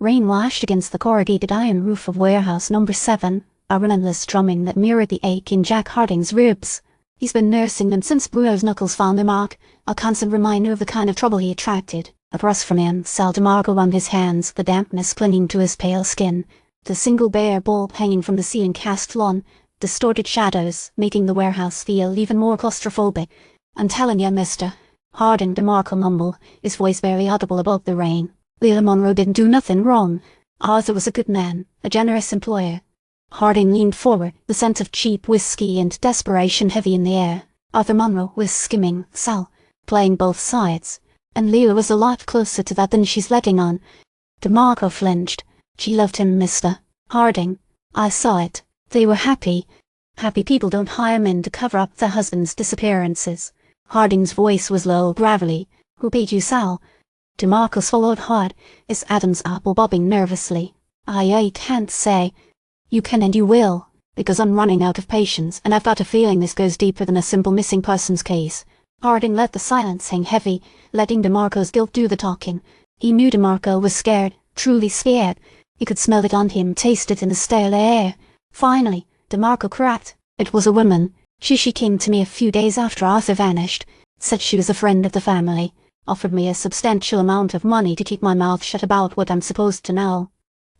Rain lashed against the corrugated iron roof of warehouse number 7, a relentless drumming that mirrored the ache in Jack Harding's ribs. He's been nursing them since Bruno's knuckles found their mark, a constant reminder of the kind of trouble he attracted. Across from him, Sal Demarco wrung his hands, the dampness clinging to his pale skin. The single bare bulb hanging from the ceiling cast long, distorted shadows, making the warehouse feel even more claustrophobic. "I'm telling you, mister," Harding Demarco mumbled, his voice very audible above the rain. "Lila Monroe didn't do nothing wrong. Arthur was a good man, a generous employer." Harding leaned forward, the scent of cheap whiskey and desperation heavy in the air. Arthur Monroe was skimming, Sal, playing both sides, and Lila was a lot closer to that than she's letting on. Demarco flinched. "She loved him, mister Harding. I saw it. They were happy. Happy people don't hire men to cover up their husbands' disappearances." Harding's voice was low, gravelly. "Who paid you, Sal?" Demarco swallowed hard, his Adam's apple bobbing nervously. I can't say." "You can and you will, because I'm running out of patience, and I've got a feeling this goes deeper than a simple missing persons case." Harding let the silence hang heavy, letting Demarco's guilt do the talking. He knew Demarco was scared, truly scared. He could smell it on him, taste it in the stale air. Finally, Demarco cracked. "It was a woman. She came to me a few days after Arthur vanished, said she was a friend of the family, offered me a substantial amount of money to keep my mouth shut about what I'm supposed to know."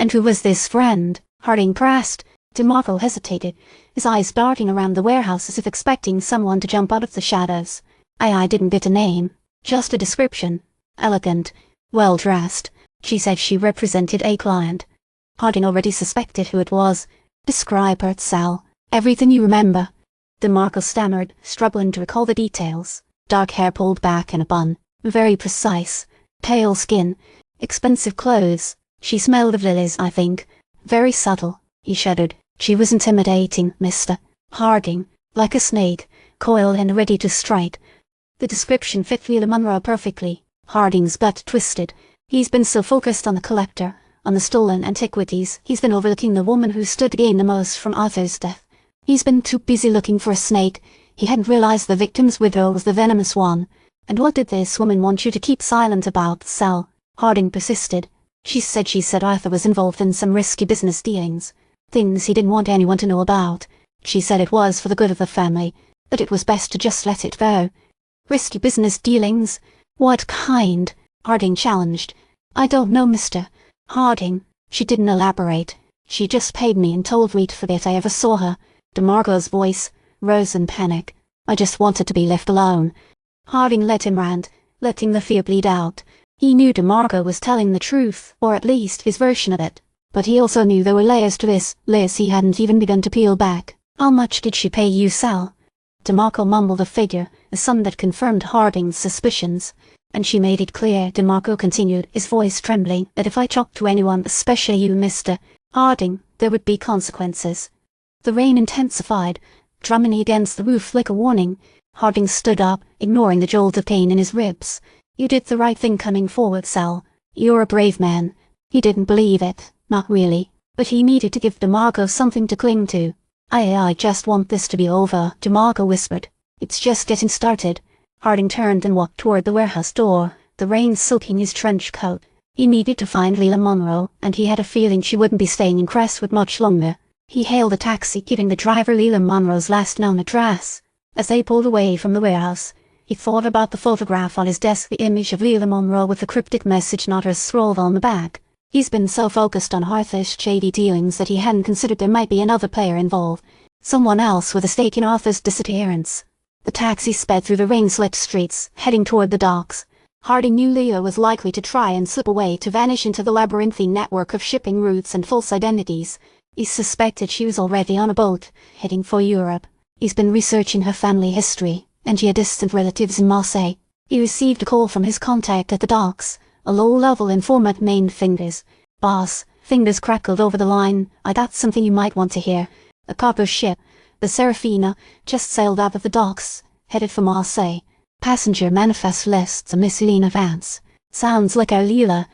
"And who was this friend?" Harding pressed. Demarco hesitated, his eyes darting around the warehouse as if expecting someone to jump out of the shadows. I didn't get a name, just a description. Elegant, well-dressed. She said she represented a client. Harding already suspected who it was. "Describe her, Sal. Everything you remember." Demarco stammered, struggling to recall the details. Dark hair pulled back in a bun. Very precise. Pale skin. Expensive clothes. She smelled of lilies, I think. Very subtle. He shuddered. "She was intimidating, Mr. Harding. Like a snake, coiled and ready to strike." The description fit Lila Monroe perfectly. Harding's gut twisted. He's been so focused on the collector, on the stolen antiquities, he's been overlooking the woman who stood to gain the most from Arthur's death. He's been too busy looking for a snake. He hadn't realized the victim's widow was the venomous one. "And what did this woman want you to keep silent about, Sal?" Harding persisted. She said Arthur was involved in some risky business dealings. Things he didn't want anyone to know about. She said it was for the good of the family, that it was best to just let it go. "Risky business dealings? What kind?" Harding challenged. "I don't know, Mr. Harding." She didn't elaborate. "She just paid me and told me to forget I ever saw her." Demarco's voice rose in panic. "I just wanted to be left alone." Harding let him rant, letting the fear bleed out. He knew Demarco was telling the truth, or at least his version of it. But he also knew there were layers to this, layers he hadn't even begun to peel back. "How much did she pay you, Sal?" Demarco mumbled a figure, a sum that confirmed Harding's suspicions. "And she made it clear," Demarco continued, his voice trembling, "that if I talked to anyone, especially you, Mr. Harding, there would be consequences." The rain intensified, drumming against the roof like a warning. Harding stood up, ignoring the jolt of pain in his ribs. "You did the right thing coming forward, Sal. You're a brave man." He didn't believe it, not really, but he needed to give Demarco something to cling to. I just want this to be over," Demarco whispered. "It's just getting started." Harding turned and walked toward the warehouse door, the rain soaking his trench coat. He needed to find Lila Monroe, and he had a feeling she wouldn't be staying in Crestwood much longer. He hailed a taxi, giving the driver Lila Monroe's last known address. As they pulled away from the warehouse, he thought about the photograph on his desk, the image of Lila Monroe with the cryptic message not scrawled on the back. He's been so focused on Arthur's shady dealings that he hadn't considered there might be another player involved. Someone else with a stake in Arthur's disappearance. The taxi sped through the rain-slicked streets, heading toward the docks. Harding knew Lila was likely to try and slip away, to vanish into the labyrinthine network of shipping routes and false identities. He suspected she was already on a boat, heading for Europe. He's been researching her family history, and she had distant relatives in Marseilles. He received a call from his contact at the docks, a low-level informant named Fingers. "Boss," Fingers crackled over the line, "I got something you might want to hear. A cargo ship, the Serafina, just sailed out of the docks, headed for Marseilles. Passenger manifest lists a Miss Eleanor Vance. Sounds like our Lila."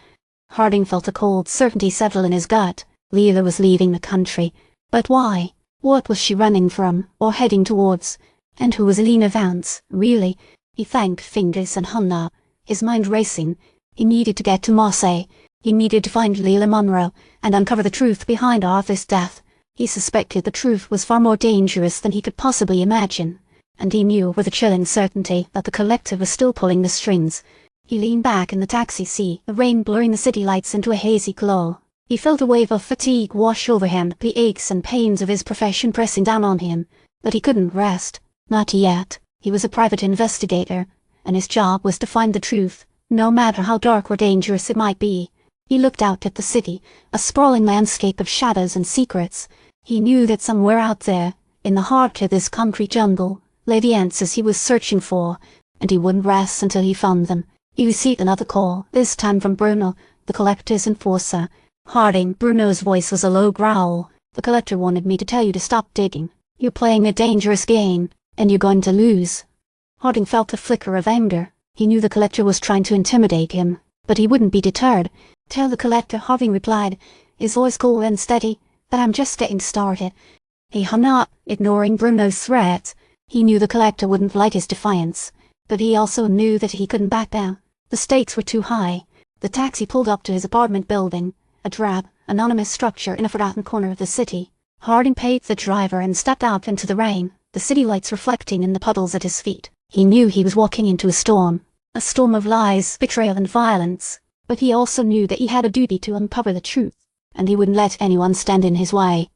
Harding felt a cold certainty settle in his gut. Lila was leaving the country. But why? What was she running from, or heading towards? And who was Eleanor Vance, really? He thanked Fingers and hung up, his mind racing. He needed to get to Marseilles. He needed to find Lila Monroe and uncover the truth behind Arthur's death. He suspected the truth was far more dangerous than he could possibly imagine, and he knew with a chilling certainty that the collector was still pulling the strings. He leaned back in the taxi seat, the rain blurring the city lights into a hazy glow. He felt a wave of fatigue wash over him, the aches and pains of his profession pressing down on him, but he couldn't rest. Not yet. He was a private investigator, and his job was to find the truth, no matter how dark or dangerous it might be. He looked out at the city, a sprawling landscape of shadows and secrets. He knew that somewhere out there, in the heart of this concrete jungle, lay the answers he was searching for, and he wouldn't rest until he found them. He received another call, this time from Bruno, the collector's enforcer. Harding, Bruno's voice was a low growl. The collector wanted me to tell you to stop digging. You're playing a dangerous game, and you're going to lose. Harding felt a flicker of anger. He knew the collector was trying to intimidate him, but he wouldn't be deterred. Tell the collector, Harding replied, his voice cool and steady, that I'm just getting started. He hung up, ignoring Bruno's threat. He knew the collector wouldn't like his defiance, but he also knew that he couldn't back down. The stakes were too high. The taxi pulled up to his apartment building, a drab, anonymous structure in a forgotten corner of the city. Harding paid the driver and stepped out into the rain, the city lights reflecting in the puddles at his feet. He knew he was walking into a storm of lies, betrayal and violence, but he also knew that he had a duty to uncover the truth, and he wouldn't let anyone stand in his way.